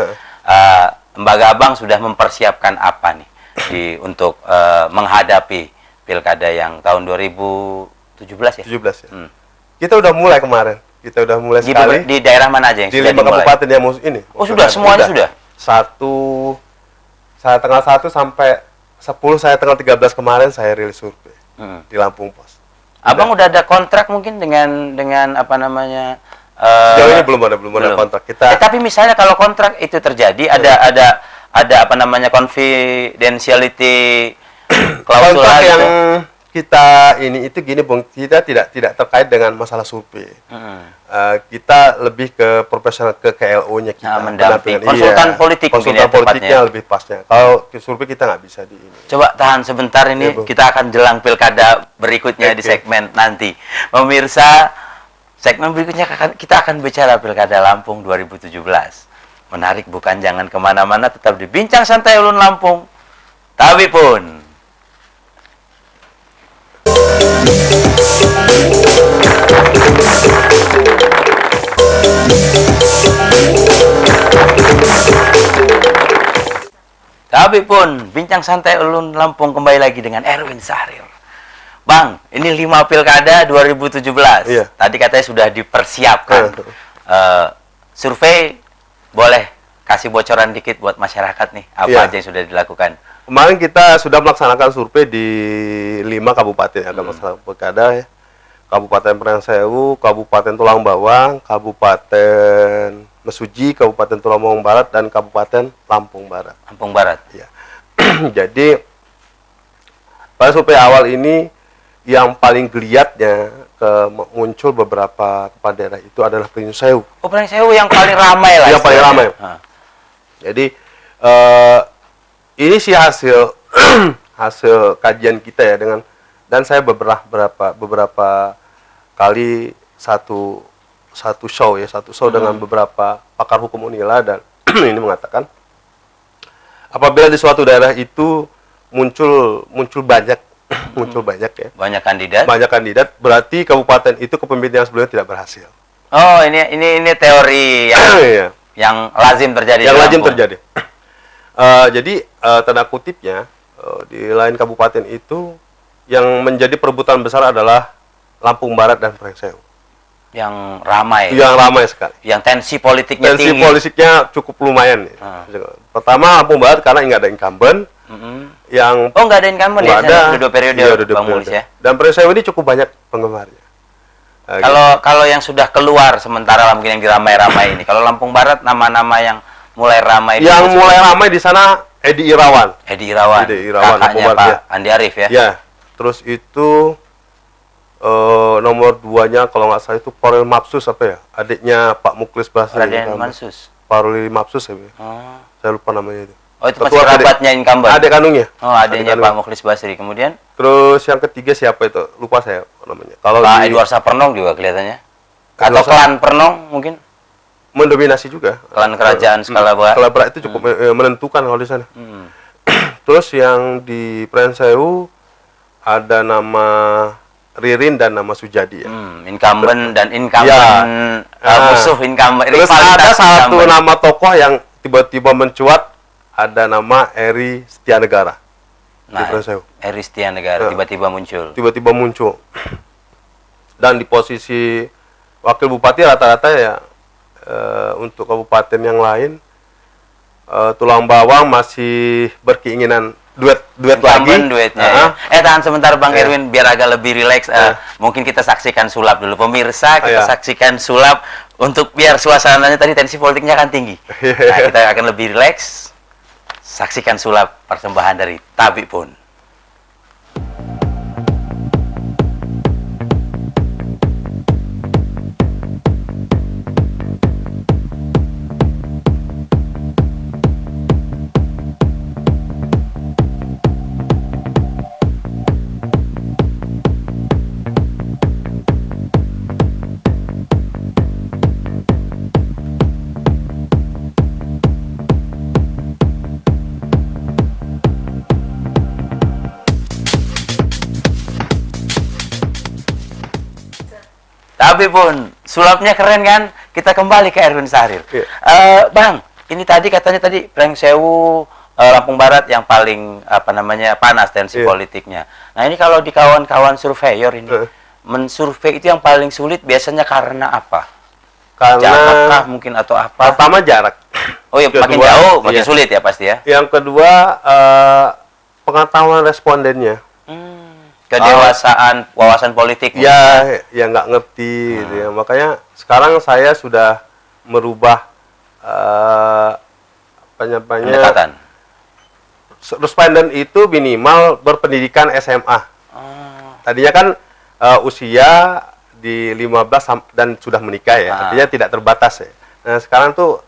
Lembaga Abang sudah mempersiapkan apa nih untuk menghadapi pilkada yang tahun 2017 ya? 17 ya. Kita udah mulai kemarin. Kita udah mulai sekali. Di daerah mana aja yang Di sudah 5 dimulai? kabupaten yang ini. Oh sudah, semuanya sudah? Saya tanggal 1 sampai 10, saya tanggal 13 kemarin saya rilis survei di Lampung Pos. Abang udah ada kontrak mungkin dengan apa namanya? Sejauh ini belum ada kontrak. Tapi misalnya kalau kontrak itu terjadi ada apa namanya confidentiality klausul Kontrak gitu. yang kita ini itu gini, Bung, kita tidak terkait dengan masalah survei. Kita lebih ke profesional, ke KLO-nya kita. Mendamping. Pendampingan. Konsultan politik mungkin konsultan ya politiknya tepatnya. lebih pasnya. Kalau ke survei kita nggak bisa di ini. Coba tahan sebentar ini, Ya, Bung. kita akan jelang pilkada berikutnya di Oke. segmen nanti. Pemirsa, segmen berikutnya kita akan bicara pilkada Lampung 2017. Menarik bukan? Jangan kemana-mana, tetap di Bincang Santai Ulun Lampung. Tapi pun. Tapi pun, Bincang Santai Ulun Lampung kembali lagi dengan Erwin Sahrir. Bang, ini 5 pilkada 2017. Iya. Tadi katanya sudah dipersiapkan. Survei, boleh kasih bocoran dikit buat masyarakat nih. Apa Iya. aja yang sudah dilakukan? Kemarin kita sudah melaksanakan survei di 5 kabupaten yang akan melaksanakan pilkada ya. Kabupaten Pringsewu, Kabupaten Tulang Bawang, Kabupaten Mesuji, Kabupaten Tulang Bawang Barat, dan Kabupaten Lampung Barat. Lampung Barat. Ya. Jadi pada survei awal ini yang paling geliatnya muncul beberapa kepala daerah itu adalah Pringsewu. Oh, Pringsewu yang paling ramai lah. Yang paling istilahnya. ramai. Jadi ini sih hasil hasil kajian kita ya, dan saya beberapa kali satu show dengan beberapa pakar hukum Unila, dan ini mengatakan apabila di suatu daerah itu muncul banyak ya, Banyak kandidat. banyak kandidat, berarti kabupaten itu kepemimpinan sebelumnya tidak berhasil. Oh, ini teori Iya. yang lazim terjadi. Yang di lazim Lampung. terjadi. Jadi tanda kutipnya di lain kabupaten itu yang menjadi perebutan besar adalah Lampung Barat dan Pringsewu. Yang ramai. Yang ramai sekali. Yang tensi politiknya Tensi tinggi. politiknya cukup lumayan. Pertama Lampung Barat karena nggak ada incumbent. Yang Oh, nggak ada incumbent ya? nggak ada. Udah 2 periode Iya, udah 2 Bang Mulis periode. ya. Dan Pringsewu ini cukup banyak penggemarnya. Kalau yang sudah keluar sementara mungkin yang diramai-ramai ini. Kalau Lampung Barat nama-nama yang mulai ramai. Yang di- mulai ramai di sana Edi Irawan. Edi Irawan. Edi Irawan, Kakaknya Lampung Barat, Pak ya. Andi Arief ya. Ya. Terus itu nomor 2-nya kalau nggak salah itu Parul Mapsus apa ya? Adiknya Pak Muklis Basri. Raden Mansus. Parul Mapsus ya. Oh. Saya lupa namanya itu. Oh, itu masih kerabatnya incumbent. Adik kandungnya. Oh, adiknya Pak Mukhlis Basri. Kemudian terus yang ketiga siapa itu? Lupa saya namanya. Kalau Pak Edward Sapernong juga kelihatannya. Atau klan Pernong mungkin mendominasi juga. klan kerajaan skala berat. Skala berat itu cukup menentukan kalau di sana. Terus yang di Prensewu ada nama Ririn dan nama Sujadi ya. Incumbent dan incumbent musuh incumbent. Terus ada satu incumbent. nama tokoh yang tiba-tiba mencuat, ada nama Eri Setianegara. Nah, di Prensewu. Eri Setianegara tiba-tiba muncul. Tiba-tiba muncul. Dan di posisi wakil bupati rata-rata ya untuk kabupaten yang lain Tulang Bawang masih berkeinginan duet lagi. Duetnya. Ya. Tahan sebentar Bang Erwin biar agak lebih rileks. Mungkin kita saksikan sulap dulu pemirsa, kita saksikan sulap untuk biar suasananya tadi tensi politiknya kan tinggi. Nah, kita akan lebih rileks. Saksikan sulap persembahan dari Tabik Pun. Tapi pun sulapnya keren kan? Kita kembali ke Erwin Syahrir. Bang, ini tadi katanya tadi Prensewu Lampung Barat yang paling panas tensi politiknya. Nah ini kalau di kawan-kawan surveyor ini mensurvei itu yang paling sulit biasanya karena apa? Karena jarakkah mungkin atau apa? Pertama jarak. Oh ya, makin jauh makin sulit ya pasti ya. Yang kedua pengetahuan respondennya. Kedewasaan wawasan politik ya nggak ngerti gitu ya. Makanya sekarang saya sudah merubah pendekatan. Responden itu minimal berpendidikan SMA. Tadinya kan usia di 15 dan sudah menikah ya, artinya tidak terbatas ya. Nah sekarang tuh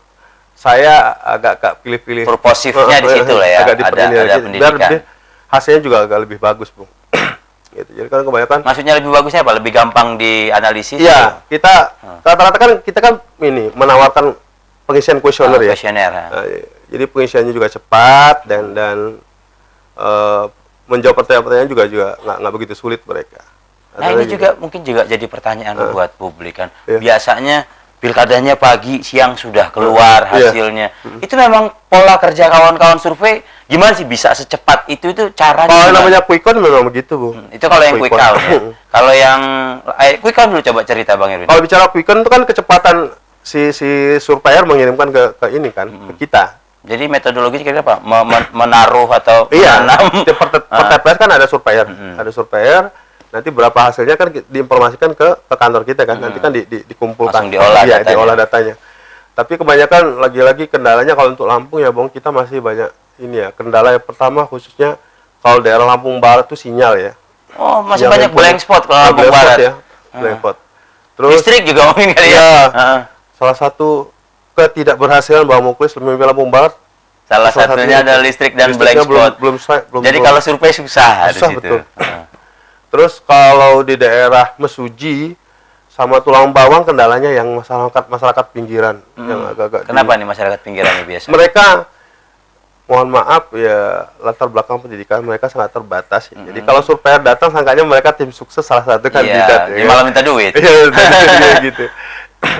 saya agak pilih-pilih. Purposifnya di situ lah ya. Agak ada pendidikan. Biar hasilnya juga agak lebih bagus, Bung. Gitu. Jadi kan kebanyakan. Maksudnya lebih bagusnya apa? Lebih gampang dianalisis? Iya, kita rata-rata kan kita kan ini menawarkan pengisian kuesioner ya. Kuesioner. Jadi pengisiannya juga cepat dan menjawab pertanyaan-pertanyaan juga nggak begitu sulit mereka. Nah ini juga mungkin juga jadi pertanyaan buat publik kan. Biasanya pilkadanya pagi, siang sudah keluar hasilnya. Itu memang pola kerja kawan-kawan survei. Gimana sih bisa secepat itu caranya? Kalau namanya quick count memang begitu, Bu. Itu kalau yang quick count ya. Kalau yang quick count dulu coba cerita Bang Erwin. Kalau bicara quick count itu kan kecepatan si surveyor mengirimkan ke ini kan, ke kita. Jadi metodologi kira-kira apa? Menaruh atau menanam? Di TPS kan ada surveyor. Ada surveyor, nanti berapa hasilnya kan diinformasikan ke kantor kita kan. Nanti kan dikumpulkan. Langsung diolah datanya. Diolah datanya. Tapi kebanyakan lagi-lagi kendalanya kalau untuk Lampung ya, Bang, kita masih banyak ini ya. Kendala yang pertama khususnya kalau daerah Lampung Barat itu sinyal ya. Oh, masih banyak blank spot kalau Lampung Barat ya. Blank spot. Terus listrik juga mungkin kali ya. Salah satu ketidakberhasilan Bang Mukhlis memimpin Lampung Barat. Salah satunya ada listrik dan blank spot. Belum jadi kalau survei susah di situ. Betul. Terus kalau di daerah Mesuji sama Tulang Bawang kendalanya yang masyarakat pinggiran yang agak-agak. Kenapa nih masyarakat pinggirannya biasa? Mereka mohon maaf ya, latar belakang pendidikan mereka sangat terbatas ya. Jadi kalau surveyor datang sangkanya mereka tim sukses salah satu kandidat ya. Malah minta duit. Iya, gitu.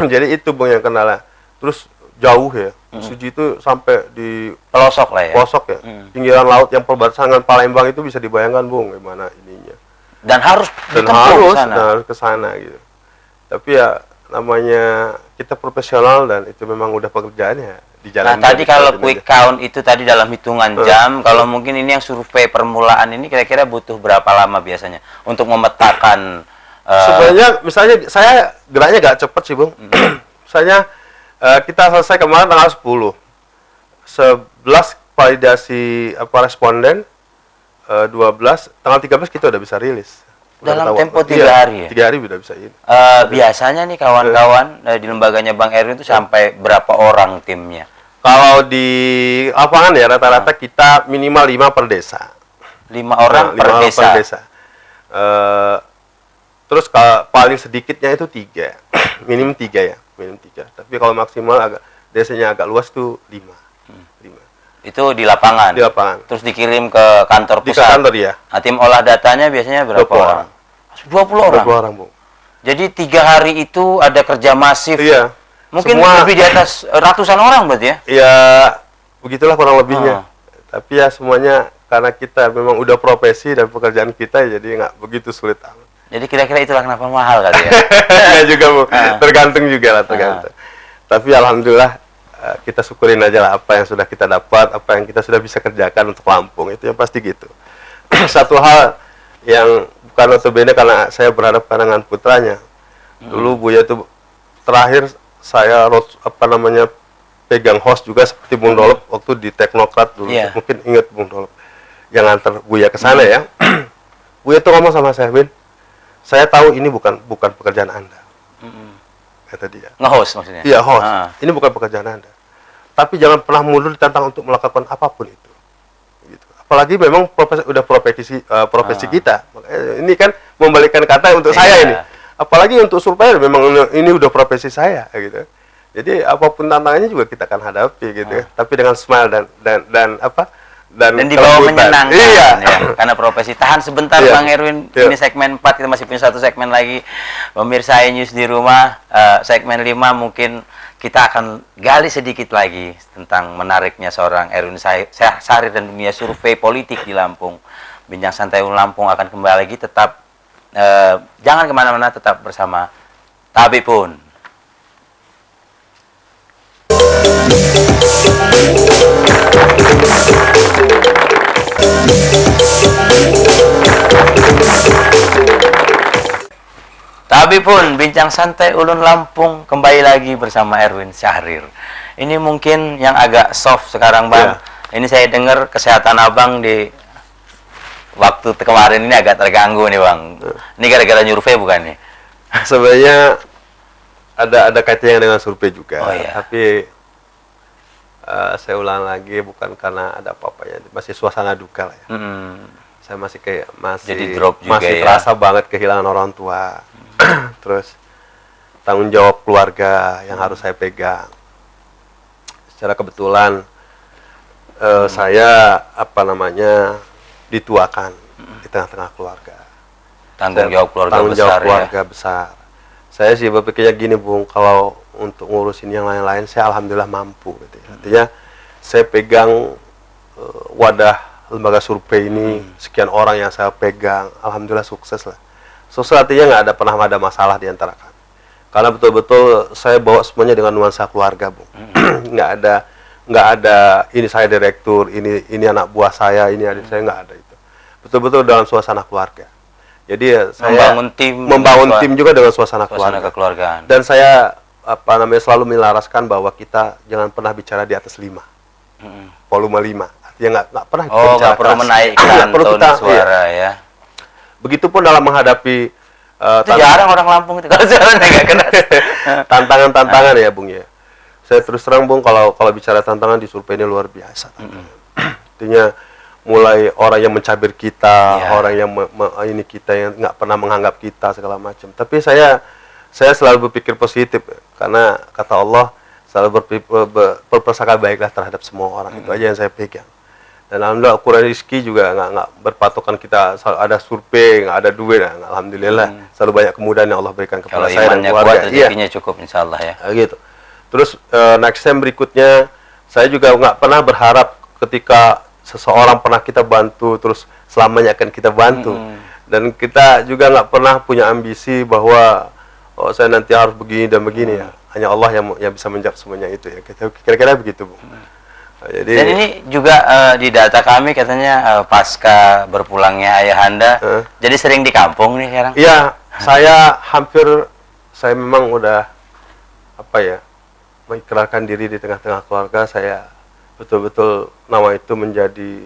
Jadi itu Bang yang kendala. Terus jauh ya. Suji itu sampai di pelosok lah ya. Pelosok ya. Pinggiran laut yang perbatasan Palembang itu bisa dibayangkan Bung gimana ininya. Dan harus harus ke sana gitu. Tapi ya namanya kita profesional dan itu memang udah pekerjaannya di jalan. Nah, tadi kalau quick count itu tadi dalam hitungan jam, kalau mungkin ini yang survei permulaan ini kira-kira butuh berapa lama biasanya untuk memetakan sebenarnya misalnya saya geraknya gak cepet sih, Bung. Misalnya kita selesai kemarin tanggal 10. 11 validasi responden, 12 tanggal 13 kita udah bisa rilis. Dalam tempo 3 hari ya? 3 hari udah bisa ini. Biasanya nih kawan-kawan di lembaganya Bang Erwin itu sampai berapa orang timnya? Kalau di lapangan ya rata-rata kita minimal 5 per desa. 5 orang per Orang desa. per desa. Terus kalau paling sedikitnya itu 3. Minim 3 ya, minim 3. Tapi kalau maksimal agak desanya agak luas tuh 5. 5. Itu di lapangan. Di lapangan. Terus dikirim ke kantor Di pusat. kantor ya. Nah, tim olah datanya biasanya berapa 20 orang? 20 orang. 20 orang, Bung. Jadi 3 hari itu ada kerja masif. Iya. Mungkin Semua- lebih di atas ratusan orang berarti ya? Ya begitulah kurang lebihnya. Ah. Tapi ya semuanya karena kita memang udah profesi dan pekerjaan kita, jadi nggak begitu sulit amat. Jadi kira-kira itulah kenapa mahal kali ya. Nggak juga, Bu. Ah. Tergantung juga lah, tergantung. Tapi alhamdulillah kita syukurin aja lah apa yang sudah kita dapat, apa yang kita sudah bisa kerjakan untuk Lampung, itu yang pasti gitu. Satu hal yang bukan notabene karena saya berhadapan dengan putranya. Dulu Buya itu terakhir saya pegang host juga seperti Bung Dolop waktu di Teknokrat dulu. Iya. Mungkin ingat Bung Dolop yang antar Buya ke sana ya. Buya tuh ngomong sama saya, "Bin, saya tahu ini bukan pekerjaan Anda." Kata dia. Nge-host maksudnya? Iya, host. Ah. Ini bukan pekerjaan Anda. Tapi jangan pernah mundur ditantang untuk melakukan apapun itu. Gitu. Apalagi memang profesi kita. Makanya ini kan membalikkan kata untuk Iya. saya ini. Apalagi untuk surveyor memang ini udah profesi saya gitu. Jadi apapun tantangannya juga kita akan hadapi gitu ya. Tapi dengan smile dan Dan dibawa kelembutan. menyenangkan Iya. ya. Karena profesi. Tahan sebentar Iya. Bang Erwin. Iya. Ini segmen 4, kita masih punya satu segmen lagi. Pemirsa iNews di rumah, segmen 5 mungkin kita akan gali sedikit lagi tentang menariknya seorang Erwin Syahrir dan dunia survei politik di Lampung. Bincang Santai Lampung akan kembali lagi, tetap jangan kemana-mana, tetap bersama Tabi Pun. Tabi Pun, bincang santai ulun Lampung kembali lagi bersama Erwin Syahrir. Ini mungkin yang agak soft sekarang Bang. Ini saya dengar kesehatan Abang di waktu kemarin ini agak terganggu nih Bang. Ini gara-gara nyurvei bukan nih? Sebenarnya ada kaitannya dengan survei juga. Oh, iya. Tapi saya ulang lagi bukan karena ada apa-apanya, masih suasana duka lah ya. Saya masih Jadi drop juga masih ya. terasa banget kehilangan orang tua. Terus tanggung jawab keluarga yang harus saya pegang. Secara kebetulan saya dituakan di tengah-tengah keluarga. Tanggung jawab keluarga Tanggung besar jawab keluarga besar. Saya sih berpikirnya gini Bung, kalau untuk ngurusin yang lain-lain saya alhamdulillah mampu gitu ya. Artinya saya pegang wadah lembaga survei ini, sekian orang yang saya pegang, alhamdulillah sukses lah. Sukses artinya pernah ada masalah di antara kami. Karena betul-betul saya bawa semuanya dengan nuansa keluarga, Bung. nggak ada ini saya direktur, ini anak buah saya, ini adik saya, nggak ada itu. Betul-betul dalam suasana keluarga. Jadi ya saya membangun tim juga dengan suasana kekeluargaan. Dan saya selalu menyelaraskan bahwa kita jangan pernah bicara di atas 5. Volume 5. Artinya nggak pernah kita bicara nggak perlu keras. menaikkan perlu tone suara ya. Begitupun dalam menghadapi itu jarang orang Lampung itu kalau suaranya nggak keras. tantangan-tantangan ya Bung ya. Saya terus terang Bung, kalau bicara tantangan di survei ini luar biasa. Artinya mulai orang yang mencabir kita, orang yang ini kita yang nggak pernah menganggap kita segala macam. Tapi saya selalu berpikir positif karena kata Allah selalu berprasangka baiklah terhadap semua orang. Itu aja yang saya pegang. Dan alhamdulillah ukuran rezeki juga nggak berpatokan kita ada survei, nggak ada duit. Alhamdulillah selalu banyak kemudahan yang Allah berikan kepada saya dan keluarga. Kalau imannya kuat, rezekinya cukup insyaallah ya. Gitu. Terus next time berikutnya saya juga nggak pernah berharap ketika seseorang pernah kita bantu terus selamanya akan kita bantu. Dan kita juga nggak pernah punya ambisi bahwa saya nanti harus begini dan begini ya. Hanya Allah yang bisa menjawab semuanya itu ya. Kira-kira begitu, Bu. Jadi, dan ini juga di data kami katanya pasca berpulangnya ayahanda, jadi sering di kampung nih sekarang? Iya, saya memang udah mengikrarkan diri di tengah-tengah keluarga. Saya betul-betul nama itu menjadi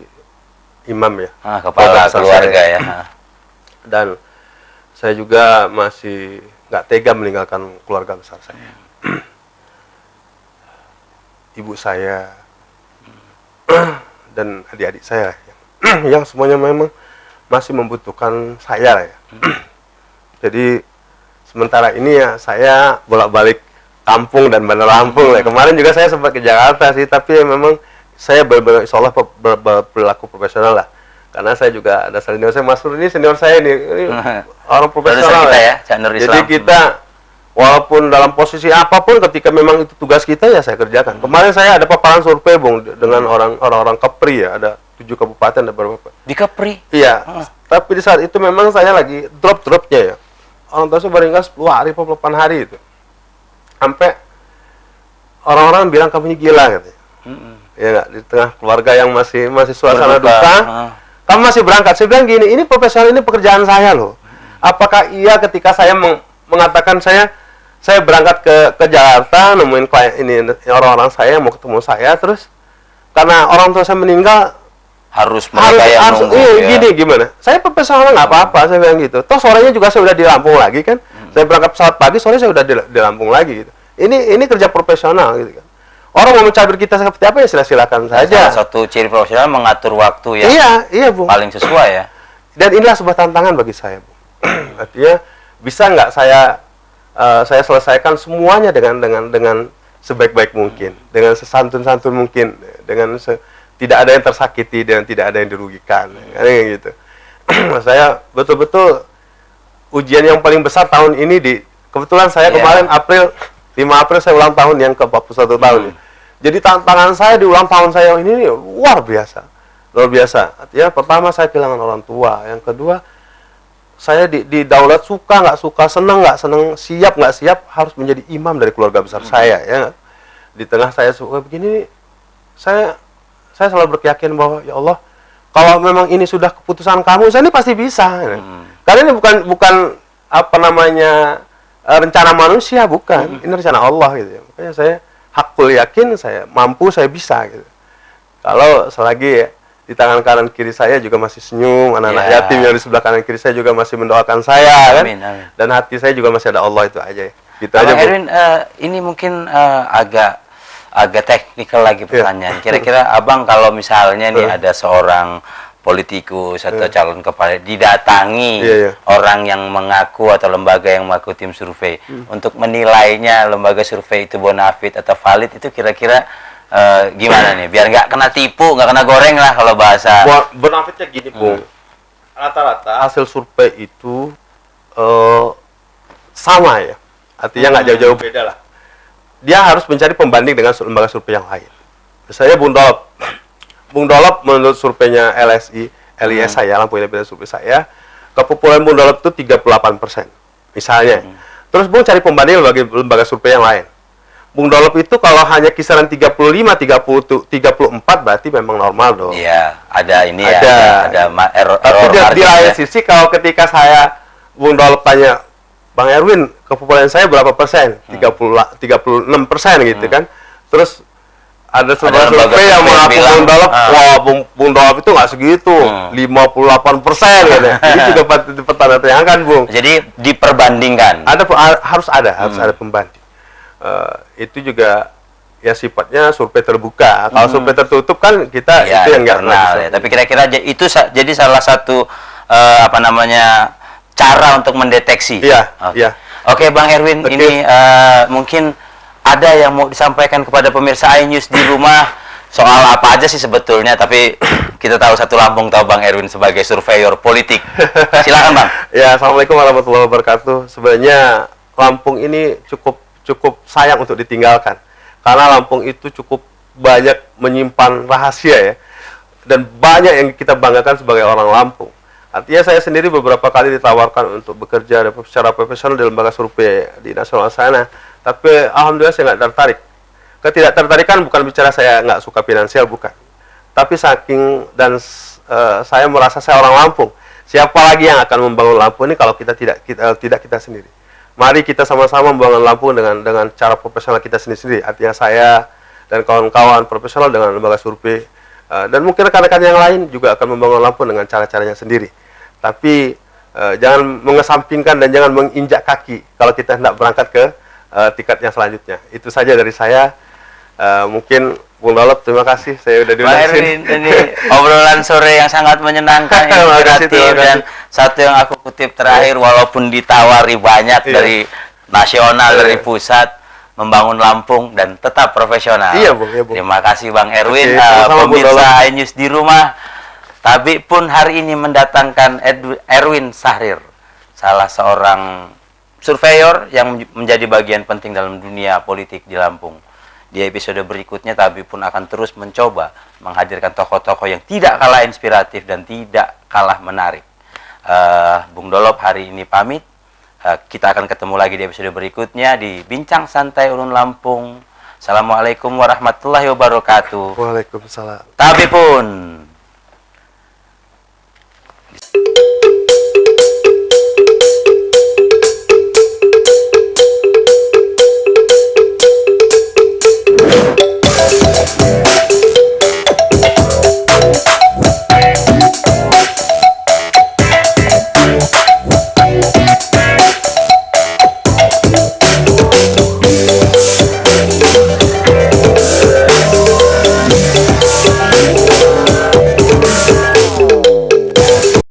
imam ya, kepala keluarga saya. Ya. Dan saya juga masih nggak tega meninggalkan keluarga besar saya. ibu saya, dan adik-adik saya yang semuanya memang masih membutuhkan saya lah ya. Jadi sementara ini ya saya bolak-balik kampung dan bandar Lampung lah. Kemarin juga saya sempat ke Jakarta sih, tapi memang saya benar-benar insya Allah berlaku profesional lah. Karena saya juga ada senior saya, Mas Nur ini senior saya ini orang profesional kita ya. Cak Nur Islam. Jadi kita walaupun dalam posisi apapun, ketika memang itu tugas kita ya saya kerjakan. Kemarin saya ada paparan survei Bung dengan orang-orang Kepri ya, ada 7 kabupaten ada berapa? Di Kepri. Iya. Tapi di saat itu memang saya lagi drop-dropnya ya. Orang tua saya baru nikah 10 hari, 8 hari itu. Sampai orang-orang bilang kamu ini gila katanya. Ya nggak, di tengah keluarga yang masih suasana duka. Kamu masih berangkat. Saya bilang gini, ini profesional, ini pekerjaan saya loh. Apakah iya ketika saya mengatakan saya berangkat ke Jakarta nemuin klien ini, orang-orang saya mau ketemu saya, terus karena orang tua saya meninggal harus mereka yang nunggu ya. Gini gimana? Saya profesional nggak apa-apa, saya bilang gitu. Toh sorenya juga saya udah di Lampung lagi kan. Saya berangkat pesawat pagi, sore saya udah di Lampung lagi gitu. Ini kerja profesional gitu kan. Orang mau mencabir kita seperti apa ya silakan saja. Salah satu ciri profesional mengatur waktu yang iya, Bung. paling sesuai ya. Dan inilah sebuah tantangan bagi saya, Bung. Artinya bisa nggak saya selesaikan semuanya dengan sebaik-baik mungkin, dengan sesantun-santun mungkin, dengan tidak ada yang tersakiti dan tidak ada yang dirugikan, kayak gitu. Saya betul-betul ujian yang paling besar tahun ini kebetulan saya kemarin 5 April saya ulang tahun yang ke-41 tahun. Jadi tantangan saya di ulang tahun saya ini luar biasa. Artinya pertama saya kehilangan orang tua, yang kedua saya di daulat suka nggak suka, senang nggak senang, siap nggak siap harus menjadi imam dari keluarga besar saya ya. Di tengah saya suka begini, saya selalu berkeyakinan bahwa ya Allah, kalau memang ini sudah keputusan kamu, saya ini pasti bisa. Karena ini bukan apa namanya rencana manusia, bukan. Ini rencana Allah gitu ya. Makanya saya hakul yakin saya mampu, saya bisa gitu. Kalau selagi di tangan kanan kiri saya juga masih senyum, anak-anak yatim yang di sebelah kanan kiri saya juga masih mendoakan saya kan. Amin. Dan hati saya juga masih ada Allah, itu aja ya. Gitu aja, Erwin, ini mungkin agak teknikal lagi pertanyaan. Kira-kira Abang kalau misalnya nih ada seorang politikus atau calon kepala didatangi orang yang mengaku atau lembaga yang mengaku tim survei untuk menilainya lembaga survei itu bonafit atau valid, itu kira-kira gimana nih biar nggak kena tipu, nggak kena goreng lah kalau bahasa. Bonafitnya gini, Bung. Rata-rata hasil survei itu sama ya. Artinya nggak jauh-jauh beda lah. Dia harus mencari pembanding dengan lembaga survei yang lain. Misalnya Bung Dolop menurut surveinya LSI saya, Lampung Independen Survei saya, kepopuleran Bung Dolop itu 38%. Misalnya. Terus Bung cari pembanding lembaga survei yang lain. Bung Dolop itu kalau hanya kisaran 35, 34 berarti memang normal dong. Iya, ada ini ada error. Tapi di lain sisi kalau ketika Bung Dolop tanya, Bang Erwin, kepopuleran saya berapa persen? 36% gitu kan. Terus ada sebuah survei yang mengaku Bung Dolop, wah Bung Dolop itu nggak segitu, 58% gitu. Ini juga pertanyaan, Bung. Jadi diperbandingkan. Harus ada pembanding. Itu juga ya sifatnya survei terbuka. Kalau survei tertutup kan kita itu yang nggak kenal ya. Tapi kira-kira itu jadi salah satu cara untuk mendeteksi. Iya. Oke, Bang Erwin, ini mungkin ada yang mau disampaikan kepada pemirsa iNews di rumah soal apa aja sih sebetulnya, tapi kita tahu satu Lampung tahu Bang Erwin sebagai surveyor politik. Silakan, Bang. Ya, Assalamualaikum warahmatullahi wabarakatuh. Sebenarnya Lampung ini cukup sayang untuk ditinggalkan. Karena Lampung itu cukup banyak menyimpan rahasia ya. Dan banyak yang kita banggakan sebagai orang Lampung. Artinya saya sendiri beberapa kali ditawarkan untuk bekerja secara profesional di lembaga survei di nasional sana. Tapi alhamdulillah saya nggak tertarik. Ketidaktertarikan bukan bicara saya nggak suka finansial, bukan. Tapi saking dan saya merasa saya orang Lampung. Siapa lagi yang akan membangun Lampung ini kalau kita kita sendiri. Mari kita sama-sama membangun Lampung dengan cara profesional kita sendiri. Artinya saya dan kawan-kawan profesional dengan lembaga survei dan mungkin rekan-rekan yang lain juga akan membangun Lampung dengan cara-caranya sendiri. Tapi jangan mengesampingkan dan jangan menginjak kaki kalau kita hendak berangkat ke tingkat yang selanjutnya. Itu saja dari saya. Mungkin Bung Dolop, terima kasih saya udah Bang diundang Erwin, ini obrolan sore yang sangat menyenangkan, Terima kasih, inspiratif, terima kasih. dan satu yang aku kutip terakhir, walaupun ditawari banyak Iya. dari nasional, Iya. dari pusat, membangun Lampung dan tetap profesional. Iya, Bung, iya, Bung. Terima kasih Bang Erwin. Oke, sama-sama, Bung Pemirsa Dolop. iNews di rumah, Tabi pun hari ini mendatangkan Erwin Sahrir, salah seorang surveyor yang menjadi bagian penting dalam dunia politik di Lampung. Di episode berikutnya Tabi pun akan terus mencoba menghadirkan tokoh-tokoh yang tidak kalah inspiratif dan tidak kalah menarik. Bung Dolop hari ini pamit. Kita akan ketemu lagi di episode berikutnya di Bincang Santai Ulun Lampung. Assalamualaikum warahmatullahi wabarakatuh. Waalaikumsalam. Tabi pun.